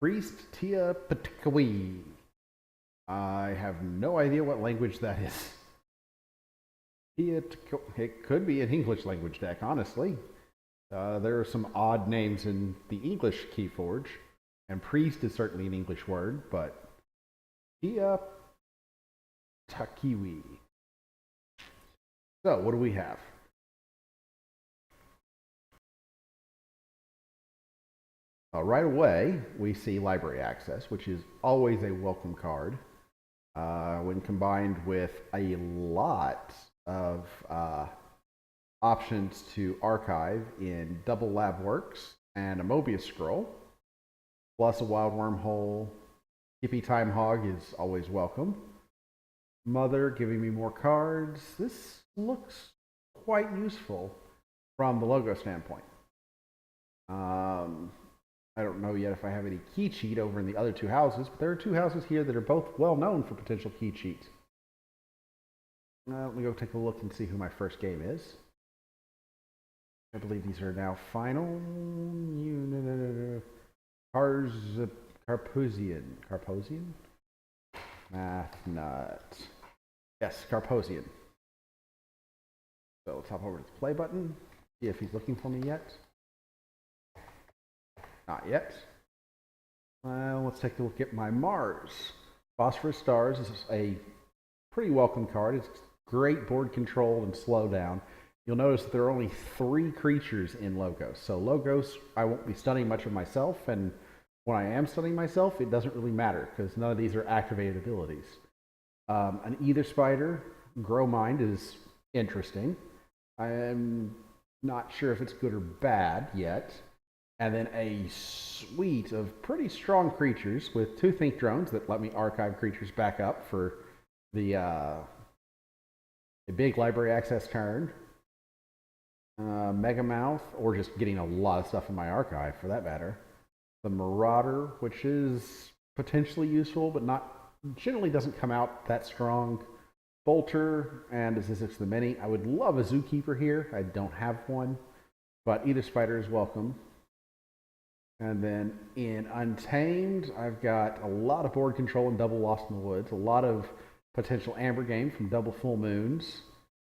Priest Tia Patkwi. I have no idea what language that is. It could be an English language deck, honestly. There are some odd names in the English Keyforge, and priest is certainly an English word, but Tia Takiwi. So, what do we have? Right away, we see library access, which is always a welcome card. When combined with a lot of options to archive in double lab works and a Mobius scroll, plus a wild wormhole. Hippie Time Hog is always welcome. Mother giving me more cards. This looks quite useful from the logo standpoint. I don't know yet if I have any key cheat over in the other two houses, but there are two houses here that are both well known for potential key cheat. Let me go take a look and see who my first game is. I believe these are now final. Karpouzian. Karpouzian? Mathnut. Yes, Karpouzian. So let's hop over to the play button. See if he's looking for me yet. Not yet. Well, let's take a look at my Mars. Phosphorus Stars is a pretty welcome card. It's great board control and slowdown. You'll notice that there are only 3 creatures in Logos. So Logos, I won't be stunning much of myself, and when I am stunning myself, it doesn't really matter because none of these are activated abilities. An Ether Spider, Grow Mind is interesting. I am not sure if it's good or bad yet. And then a suite of pretty strong creatures with 2 Think Drones that let me archive creatures back up for the big library access turn. Mega Mouth, or just getting a lot of stuff in my archive for that matter. The Marauder, which is potentially useful, but not generally doesn't come out that strong. Bolter and Azizix the Many. I would love a Zookeeper here. I don't have one, but either Spider is welcome. And then in Untamed, I've got a lot of board control and double Lost in the Woods, a lot of potential Amber Game from double Full Moons.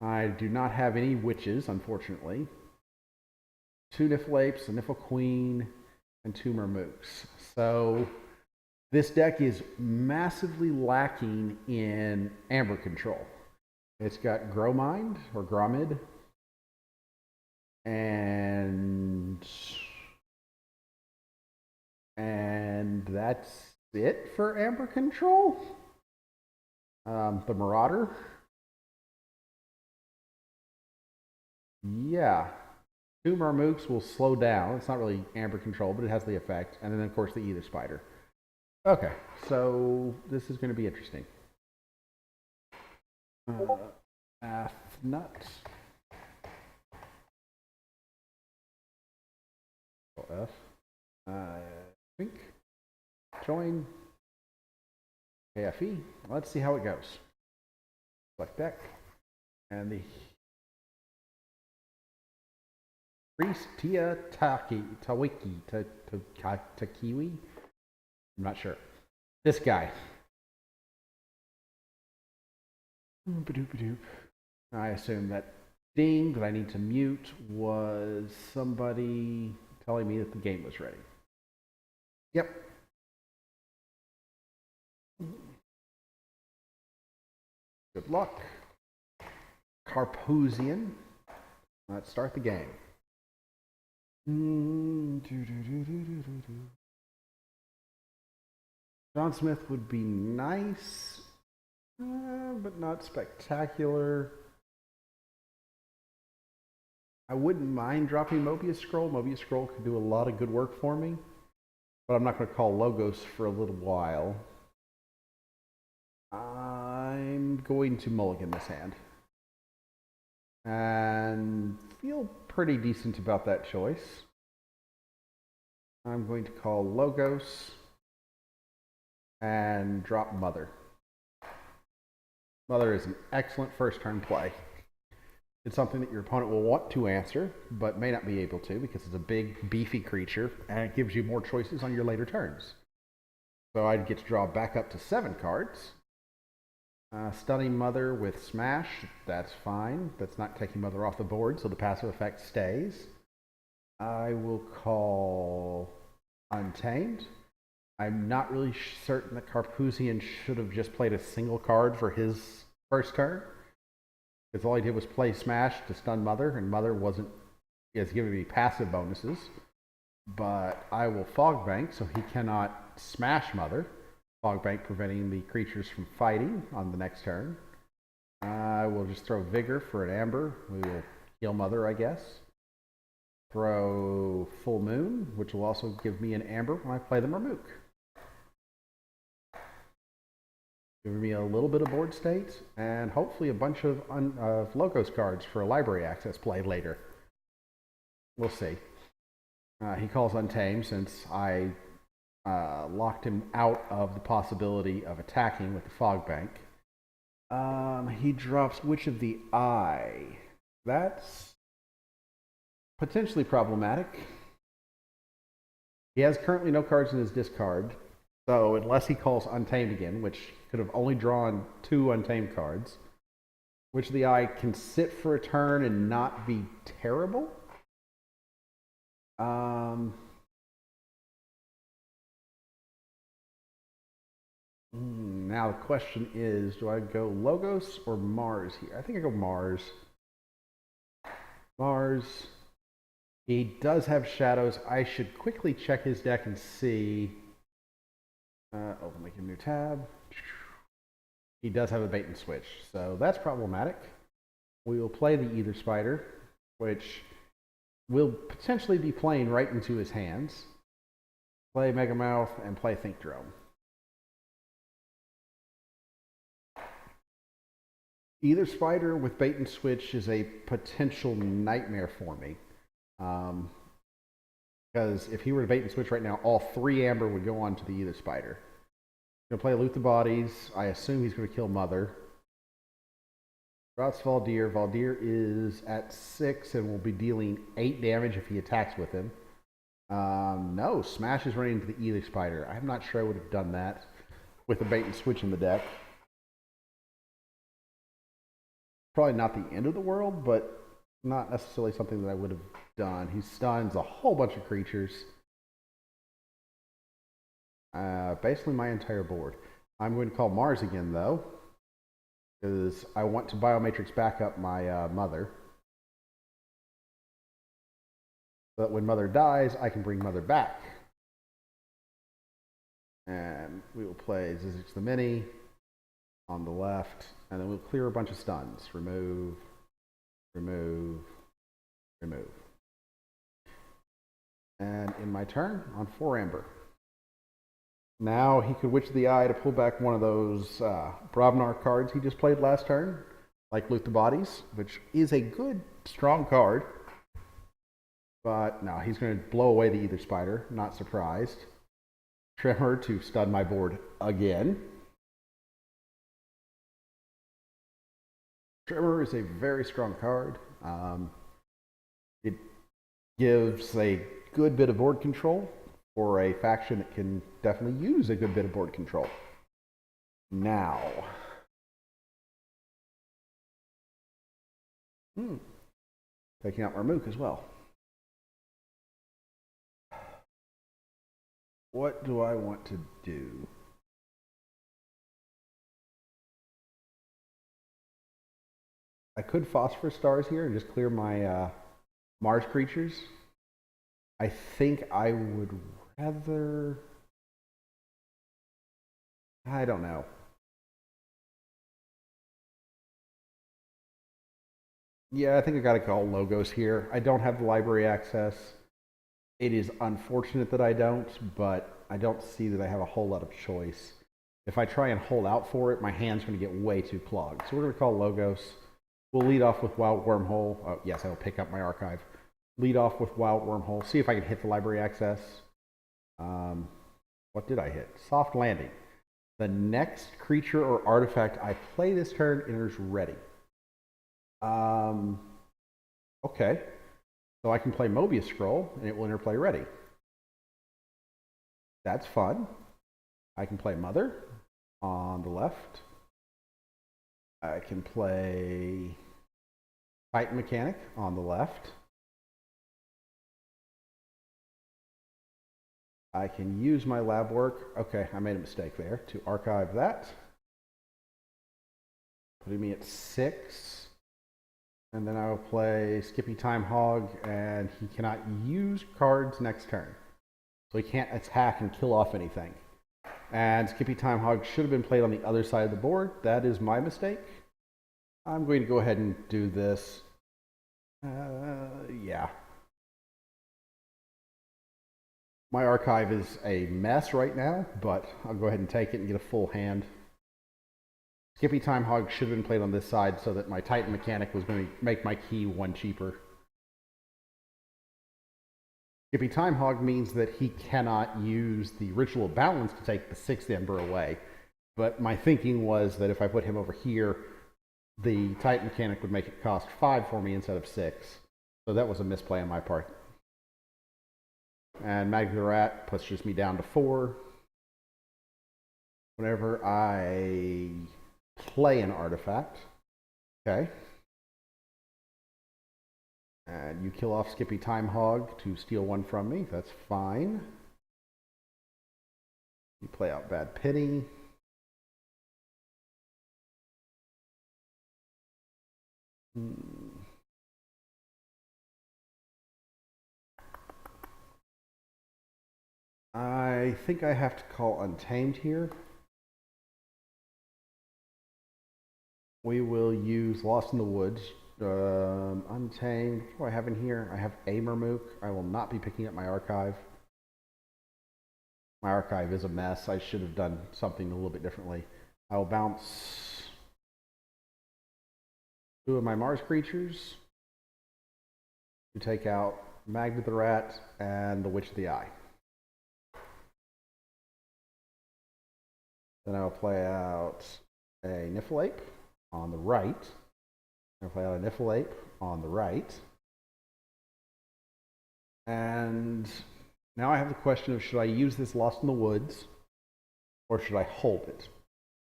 I do not have any Witches, unfortunately. 2 Niflapes, a Niffle Queen, and 2 Mermooks. So this deck is massively lacking in Amber control. It's got Grow Mind, or Gromid, and that's it for Amber control. The Marauder. Yeah. 2 Marmooks will slow down. It's not really Amber control, but it has the effect. And then, of course, the Ether Spider. Okay, so this is going to be interesting. Mathnut. F. I think. Join. KFE. Let's see how it goes. Select deck. And the Priest Tia Takiwi. I'm not sure. This guy. I assume that ding that I need to mute was somebody telling me that the game was ready. Yep. Good luck. Karpouzian. Let's start the game. John Smith would be nice, but not spectacular. I wouldn't mind dropping Mobius Scroll. Mobius Scroll could do a lot of good work for me, but I'm not going to call Logos for a little while. I'm going to mulligan this hand and feel pretty decent about that choice. I'm going to call Logos and drop Mother. Mother is an excellent first turn play. It's something that your opponent will want to answer, but may not be able to because it's a big, beefy creature, and it gives you more choices on your later turns. So I'd get to draw back up to 7 cards. Stunning Mother with Smash, that's fine. That's not taking Mother off the board, so the passive effect stays. I will call Untamed. I'm not really certain that Karpouzian should have just played a single card for his first turn, because all he did was play Smash to stun Mother, and Mother wasn't is giving me passive bonuses. But I will Fog Bank, so he cannot smash Mother. Fog Bank preventing the creatures from fighting on the next turn. I will just throw Vigor for an Amber. We will heal Mother, I guess. Throw Full Moon, which will also give me an Amber when I play the Marmook. Giving me a little bit of board state, and hopefully a bunch of Logos cards for a library access play later. We'll see. He calls Untamed since I locked him out of the possibility of attacking with the Fog Bank. He drops Witch of the Eye. That's potentially problematic. He has currently no cards in his discard, so unless he calls Untamed again, which could have only drawn 2 Untamed cards, Witch of the Eye can sit for a turn and not be terrible. Now the question is, do I go Logos or Mars here? I think I go Mars. Mars. He does have shadows. I should quickly check his deck and see. Make a new tab. He does have a bait and switch, so that's problematic. We will play the Ether Spider, which will potentially be playing right into his hands. Play Megamouth and play Think Drone. Ether Spider with bait and switch is a potential nightmare for me. Because if he were to bait and switch right now, all 3 Amber would go on to the Ether Spider. Going to play Loot the Bodies. I assume he's going to kill Mother. Drops Valdir. Valdir is at 6 and will be dealing 8 damage if he attacks with him. No, Smash is running into the Ether Spider. I'm not sure I would have done that with a bait and switch in the deck. Probably not the end of the world, but not necessarily something that I would have done. He stuns a whole bunch of creatures. Basically my entire board. I'm going to call Mars again, though, because I want to Biomatrix back up my Mother. So that when Mother dies, I can bring Mother back. And we will play Zizix the Mini on the left, and then we'll clear a bunch of stuns. Remove, remove, remove. And in my turn, on 4 Amber. Now he could Witch the Eye to pull back one of those Bravnar cards he just played last turn, like Loot the Bodies, which is a good, strong card. But no, he's going to blow away the Ether Spider, not surprised. Tremor to stun my board again. Tremor is a very strong card. It gives a good bit of board control for a faction that can definitely use a good bit of board control. Now, taking out Marmook as well. What do I want to do? I could Phosphorus Stars here and just clear my Mars creatures. I think I would rather... I don't know. Yeah, I think I got to call Logos here. I don't have the library access. It is unfortunate that I don't, but I don't see that I have a whole lot of choice. If I try and hold out for it, my hand's going to get way too clogged. So we're going to call Logos. We'll lead off with Wild Wormhole. Oh, yes, I'll pick up my archive. Lead off with Wild Wormhole. See if I can hit the library access. What did I hit? Soft Landing. The next creature or artifact I play this turn enters ready. Okay. So I can play Mobius Scroll, and it will interplay ready. That's fun. I can play Mother on the left. I can play Titan Mechanic on the left. I can use my lab work. Okay, I made a mistake there. To archive that. Putting me at 6. And then I will play Skippy Time Hog, and he cannot use cards next turn. So he can't attack and kill off anything. And Skippy Time Hog should have been played on the other side of the board. That is my mistake. I'm going to go ahead and do this. Yeah. My archive is a mess right now, but I'll go ahead and take it and get a full hand. Skippy Time Hog should have been played on this side so that my Titan Mechanic was going to make my key 1 cheaper. Skippy Time Hog means that he cannot use the Ritual Balance to take the 6th Ember away. But my thinking was that if I put him over here, the Titan Mechanic would make it cost 5 for me instead of 6. So that was a misplay on my part. And Magnet the Rat pushes me down to 4. Whenever I play an artifact, okay, and you kill off Skippy Time Hog to steal 1 from me, that's fine. You play out Bad Penny. I think I have to call Untamed here. We will use Lost in the Woods. Untamed. What do I have in here? I have a Mermook. I will not be picking up my archive. My archive is a mess. I should have done something a little bit differently. I will bounce 2 of my Mars creatures to take out Magnet the Rat and the Witch of the Eye. Then I'll play out a Niffleape on the right. I'll play out a Niffleape on the right. And now I have the question of, should I use this Lost in the Woods or should I hold it?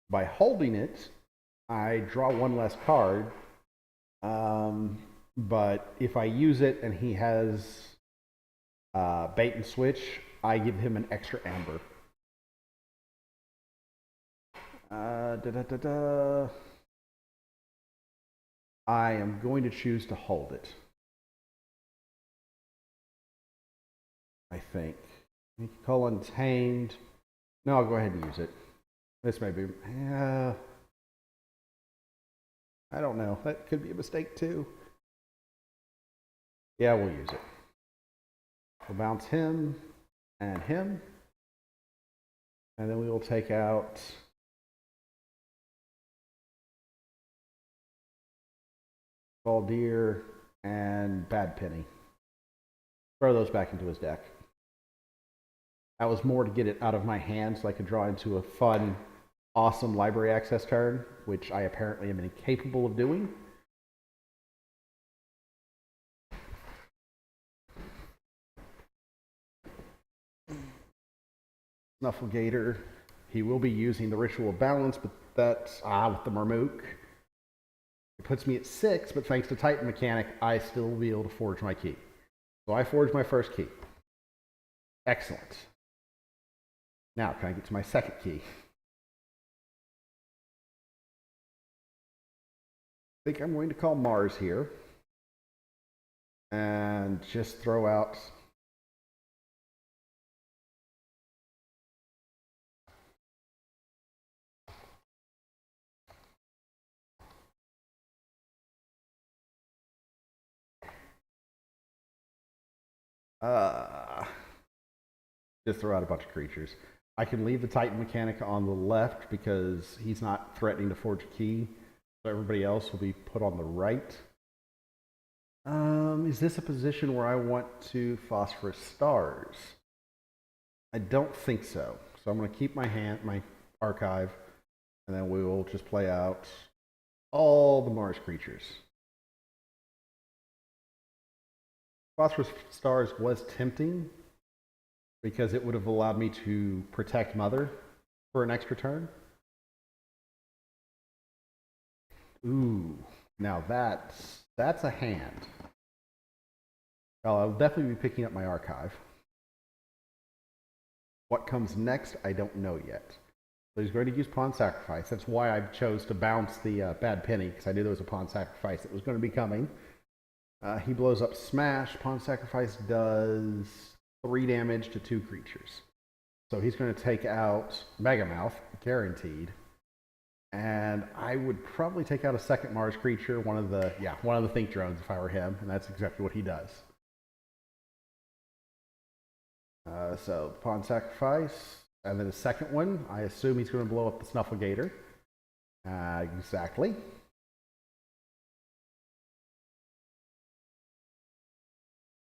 By holding it, I draw 1 less card. But if I use it and he has bait and switch, I give him an extra Amber. I am going to choose to hold it. I think. You can call Untamed. No, I'll go ahead and use it. This may be... I don't know. That could be a mistake too. Yeah, we'll use it. We'll bounce him and him. And then we will take out... Baldir and Bad Penny. Throw those back into his deck. That was more to get it out of my hand so I could draw into a fun, awesome library access turn, which I apparently am incapable of doing. Snufflegator. He will be using the Ritual Balance, but that's with the Mermook. It puts me at 6, but thanks to Titan Mechanic, I still will be able to forge my key. So I forged my first key. Excellent. Now, can I get to my second key? I think I'm going to call Mars here. And just throw out... just throw out a bunch of creatures. I can leave the Titan Mechanic on the left because he's not threatening to forge a key. So everybody else will be put on the right. Is this a position where I want to Phosphorus Stars? I don't think so. So I'm going to keep my archive, and then we will just play out all the Mars creatures. Phosphorus Stars was tempting because it would have allowed me to protect Mother for an extra turn. Ooh, now that's a hand. Well, I'll definitely be picking up my archive. What comes next, I don't know yet. So he's going to use Pawn Sacrifice. That's why I chose to bounce the bad penny, because I knew there was a Pawn Sacrifice that was going to be coming. He blows up Smash. Pawn Sacrifice does 3 damage to 2 creatures. So he's going to take out Megamouth, guaranteed. And I would probably take out a second Mars creature, one of the Think Drones if I were him, and that's exactly what he does. So Pawn Sacrifice, and then the second one, I assume he's going to blow up the Snufflegator. Exactly.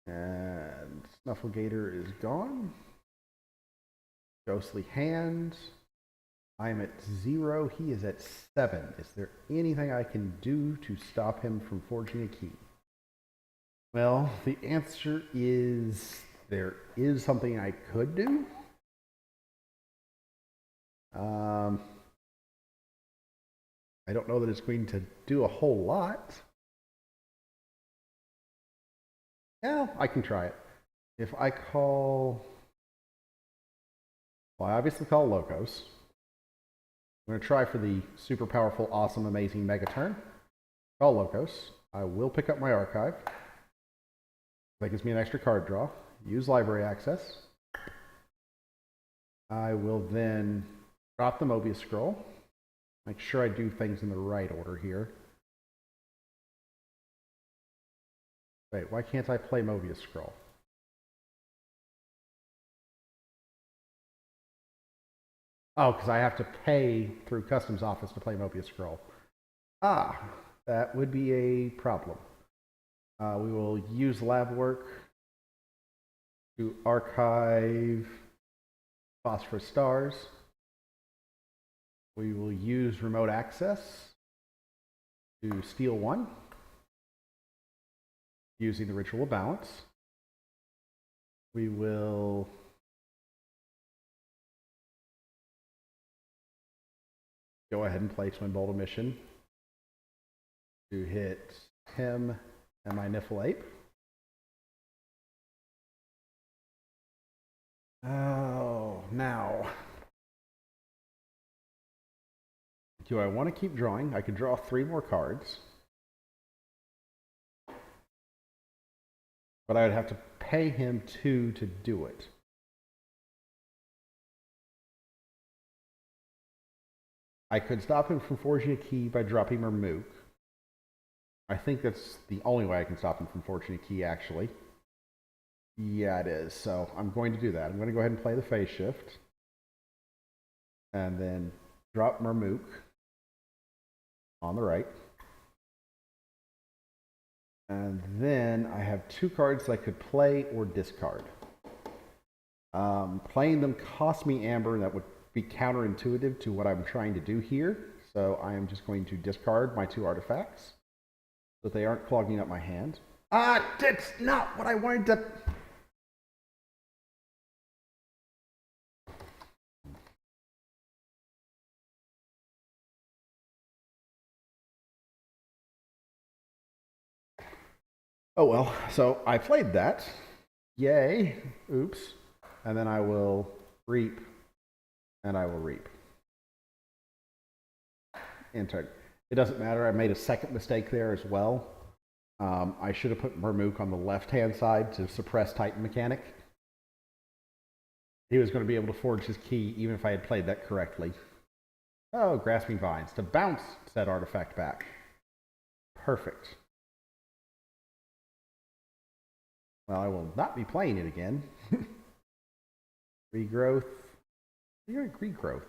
And Snufflegator is gone. Ghostly Hand. I'm at 0. He is at 7. Is there anything I can do to stop him from forging a key? Well, the answer is there is something I could do. I don't know that it's going to do a whole lot. Yeah, I can try it. If I call... Well, I obviously call Locos. I'm going to try for the super powerful, awesome, amazing Mega Turn. Call Locos. I will pick up my archive. That gives me an extra card draw. Use library access. I will then drop the Mobius Scroll. Make sure I do things in the right order here. Wait, why can't I play Mobius Scroll? Oh, because I have to pay through Customs Office to play Mobius Scroll. Ah, that would be a problem. We will use lab work to archive Phosphorus Stars. We will use remote access to steal 1 using the Ritual of Balance. We will go ahead and play Twin Bolt Emission to hit him and my Niffle Ape. Oh, now. Do I want to keep drawing? I could draw 3 more cards. But I would have to pay him 2 to do it. I could stop him from forging a key by dropping Mermook. I think that's the only way I can stop him from forging a key, actually. Yeah, it is. So I'm going to do that. I'm going to go ahead and play the Phase Shift. And then drop Mermook on the right. And then I have 2 cards I could play or discard. Playing them cost me Amber, and that would be counterintuitive to what I'm trying to do here. So I am just going to discard my 2 artifacts so that they aren't clogging up my hand. Ah, that's not what I wanted to... Oh well, so I played that. Yay. Oops. And then I will reap. And I will reap. Enter. It doesn't matter. I made a second mistake there as well. I should have put Mermook on the left-hand side to suppress Titan Mechanic. He was going to be able to forge his key even if I had played that correctly. Oh, Grasping Vines. To bounce said artifact back. Perfect. Well, I will not be playing it again. Regrowth. Regrowth.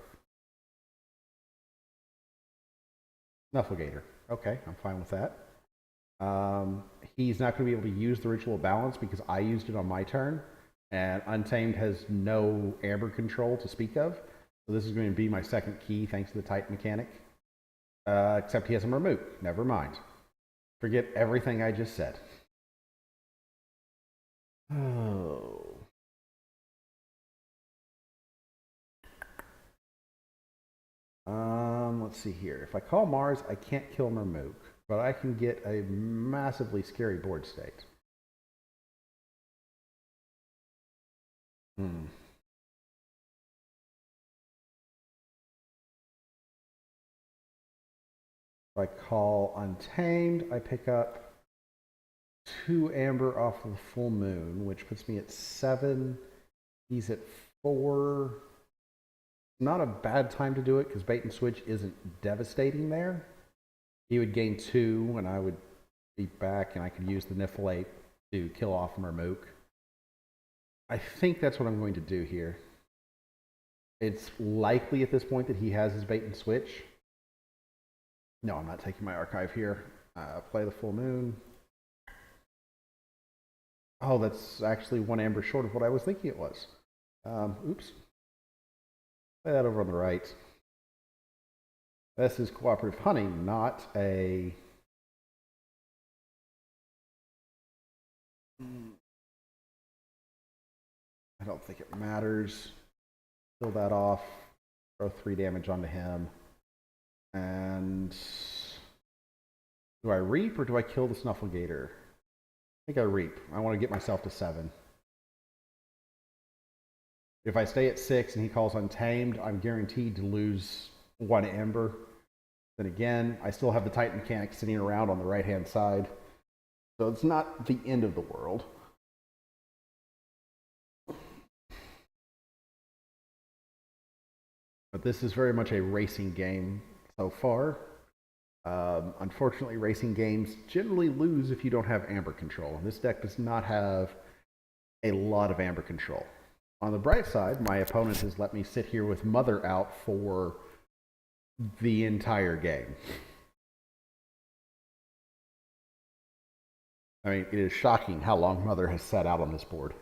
Snufflegator. Okay, I'm fine with that. He's not going to be able to use the Ritual Balance because I used it on my turn. And Untamed has no Amber control to speak of. So this is going to be my second key thanks to the Titan Mechanic. Except he has a Mermook. Never mind. Forget everything I just said. Oh. see here. If I call Mars, I can't kill Mermook, but I can get a massively scary board state. If I call Untamed, I pick up 2 amber off of the full moon, which puts me at 7. He's at 4. Not a bad time to do it because bait and switch isn't devastating there. He would gain 2 and I would be back and I could use the Niflate to kill off Mermook. I think that's what I'm going to do here. It's likely at this point that he has his bait and switch. No, I'm not taking my archive here. Play the full moon. Oh, that's actually 1 amber short of what I was thinking it was. Oops. Play that over on the right. This is cooperative hunting, not a... I don't think it matters. Kill that off. Throw 3 damage onto him. And... do I reap or do I kill the Snufflegator? I think I reap. I want to get myself to 7. If I stay at 6 and he calls Untamed, I'm guaranteed to lose 1 Ember. Then again, I still have the Titan mechanic sitting around on the right-hand side. So it's not the end of the world. But this is very much a racing game so far. Unfortunately, racing games generally lose if you don't have Amber control. And this deck does not have a lot of Amber control. On the bright side, my opponent has let me sit here with Mother out for the entire game. I mean, it is shocking how long Mother has sat out on this board.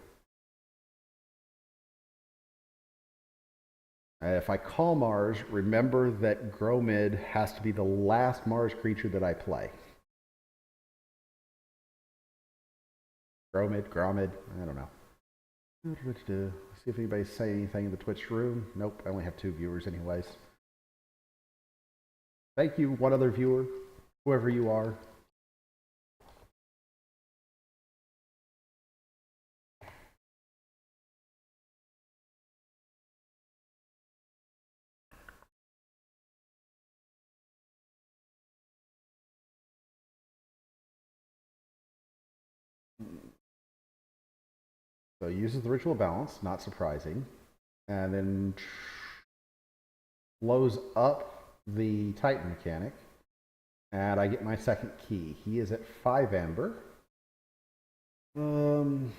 If I call Mars, remember that Gromid has to be the last Mars creature that I play. Gromid, I don't know. See if anybody's saying anything in the Twitch room. Nope, I only have 2 viewers anyways. Thank you, one other viewer, whoever you are. So uses the Ritual Balance, not surprising, and then blows up the Titan mechanic, and I get my second key. He is at 5 Amber. Do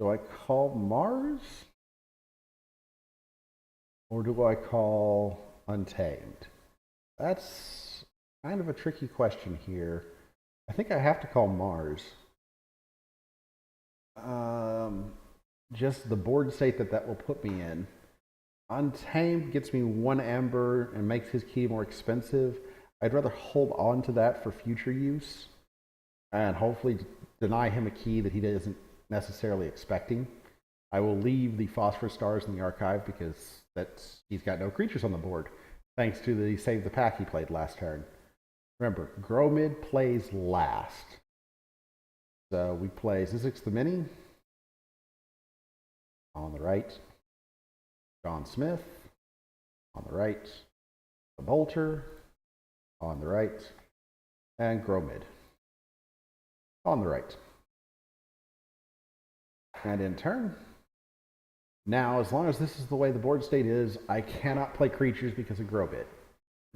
I call Mars? Or do I call Untamed? That's kind of a tricky question here. I think I have to call Mars. Just the board state that will put me in. Untamed gets me 1 Amber and makes his key more expensive. I'd rather hold on to that for future use and hopefully deny him a key that he isn't necessarily expecting. I will leave the Phosphorus Stars in the archive because he's got no creatures on the board, thanks to the Save the Pack he played last turn. Remember, Gromid plays last. So we play Zizix the Mini on the right, John Smith on the right, the Bolter on the right, and Gromid on the right. And in turn, now as long as this is the way the board state is, I cannot play creatures because of Gromid.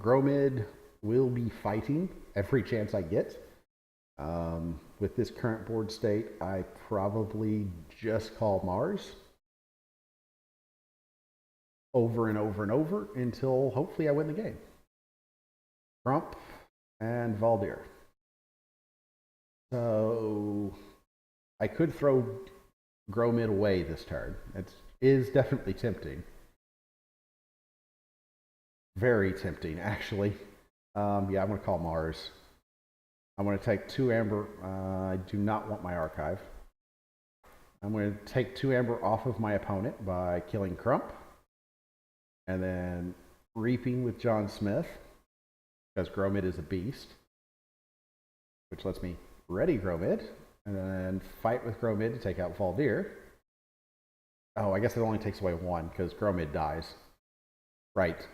Gromid will be fighting every chance I get. With this current board state, I probably just call Mars over and over and over until hopefully I win the game. Trump and Valdir. So I could throw Gromid away this turn. It is definitely tempting. Very tempting, actually. Yeah, I'm going to call Mars. I'm going to take 2 Amber. I do not want my archive. I'm going to take 2 Amber off of my opponent by killing Crump. And then reaping with John Smith, because Gromid is a beast, which lets me ready Gromid, and then fight with Gromid to take out Valdir. Oh, I guess it only takes away one, because Gromid dies. Right.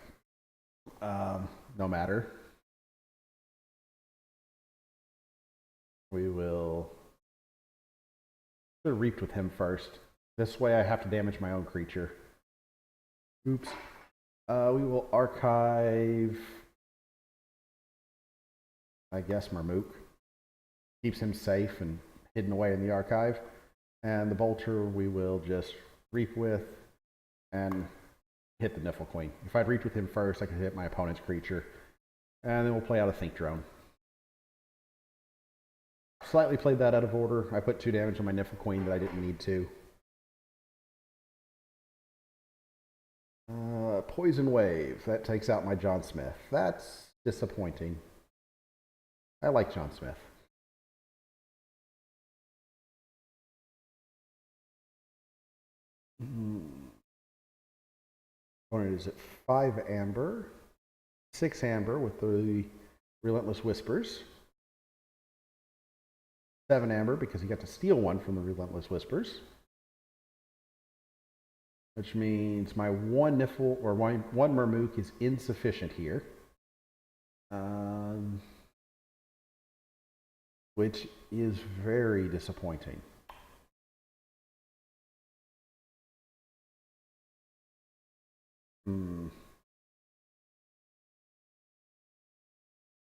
No matter. We will reaped with him first. This way I have to damage my own creature. Oops. We will archive, I guess, Marmook. Keeps him safe and hidden away in the archive. And the Bolter we will just reap with and hit the Niffle Queen. If I'd reaped with him first, I could hit my opponent's creature. And then we'll play out a Think Drone. Slightly played that out of order. I put 2 damage on my Niffle Queen that I didn't need to. Poison Wave. That takes out my John Smith. That's disappointing. I like John Smith. Opponent is at 5 amber, 6 amber with the Relentless Whispers, 7 amber because he got to steal one from the Relentless Whispers, which means my 1 Niffle or my 1 Marmook is insufficient here, which is very disappointing.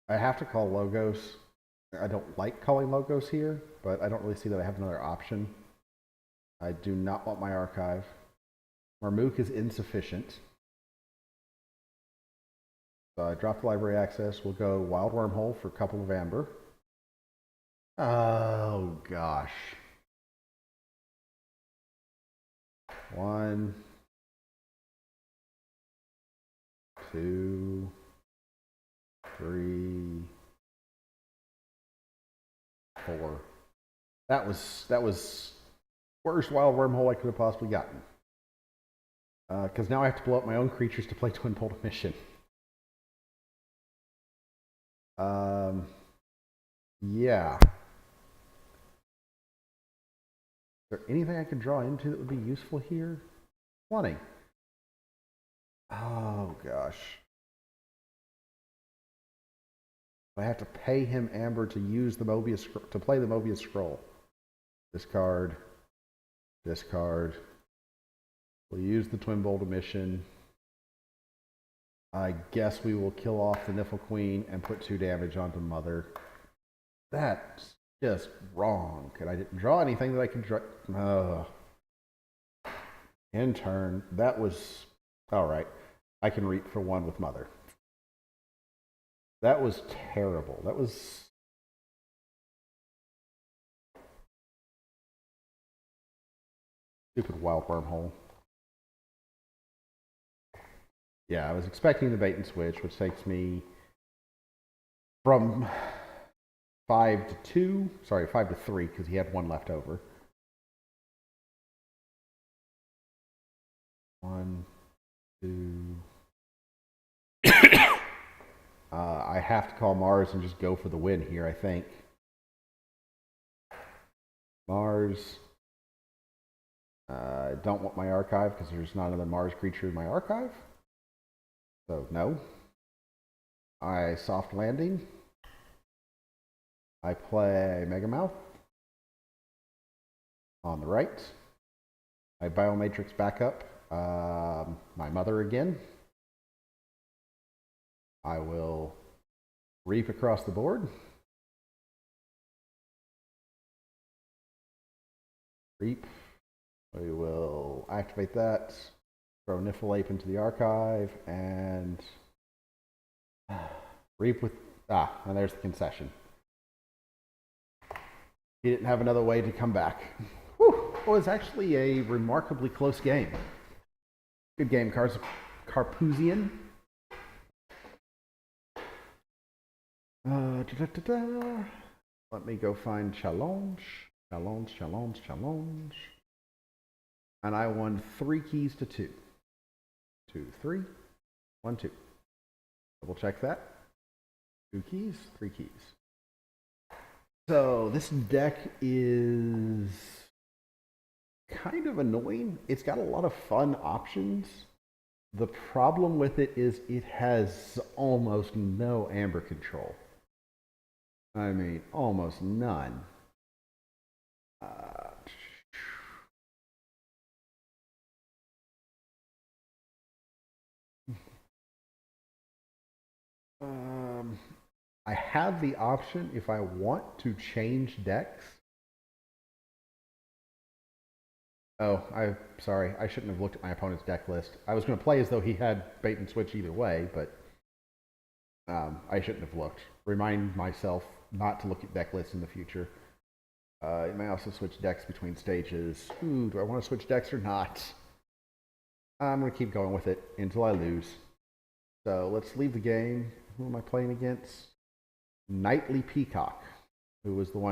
I have to call Logos. I don't like calling Logos here, but I don't really see that I have another option. I do not want my archive. Marmook is insufficient. So I drop the library access. We'll go Wild Wormhole for a couple of amber. Oh, gosh. 1, 2, 3, 4. That was worst Wild Wormhole I could have possibly gotten. Because now I have to blow up my own creatures to play Twin Bolt Emission. Yeah. Is there anything I can draw into that would be useful here? Plenty. Oh gosh. I have to pay him amber to use the Mobius to play the Mobius Scroll. Discard. Discard. We'll use the Twin Bolt Emission. I guess we will kill off the Niffle Queen and put 2 damage onto Mother. That's just wrong. And I didn't draw anything that I could draw. In turn, that was alright. I can reap for 1 with Mother. That was terrible. That was stupid Wild Wormhole. Yeah, I was expecting the bait and switch, which takes me from 5 to 2. Sorry, 5 to 3, because he had 1 left over. 1, 2. I have to call Mars and just go for the win here, I think. Mars. I don't want my archive because there's not another Mars creature in my archive. So, no. I soft landing. I play Megamouth on the right. I Biomatrix back up. My Mother again. I will reap across the board. Reap. We will activate that. Throw Niffle Ape into the archive and reap with and there's the concession. He didn't have another way to come back. Whew. It was actually a remarkably close game. Good game, Karpouzian. Let me go find challenge. And I won 3 keys to 2. 2, 3. 1, 2. Double check that. 2 keys, 3 keys. So this deck is kind of annoying. It's got a lot of fun options. The problem with it is it has almost no amber control. I mean, almost none. I have the option if I want to change decks. Oh, I'm sorry. I shouldn't have looked at my opponent's deck list. I was going to play as though he had bait and switch either way, but I shouldn't have looked. Remind myself not to look at deck lists in the future. You may also switch decks between stages. Ooh, do I want to switch decks or not? I'm going to keep going with it until I lose. So let's leave the game. Who am I playing against? Nightly Peacock, who was the one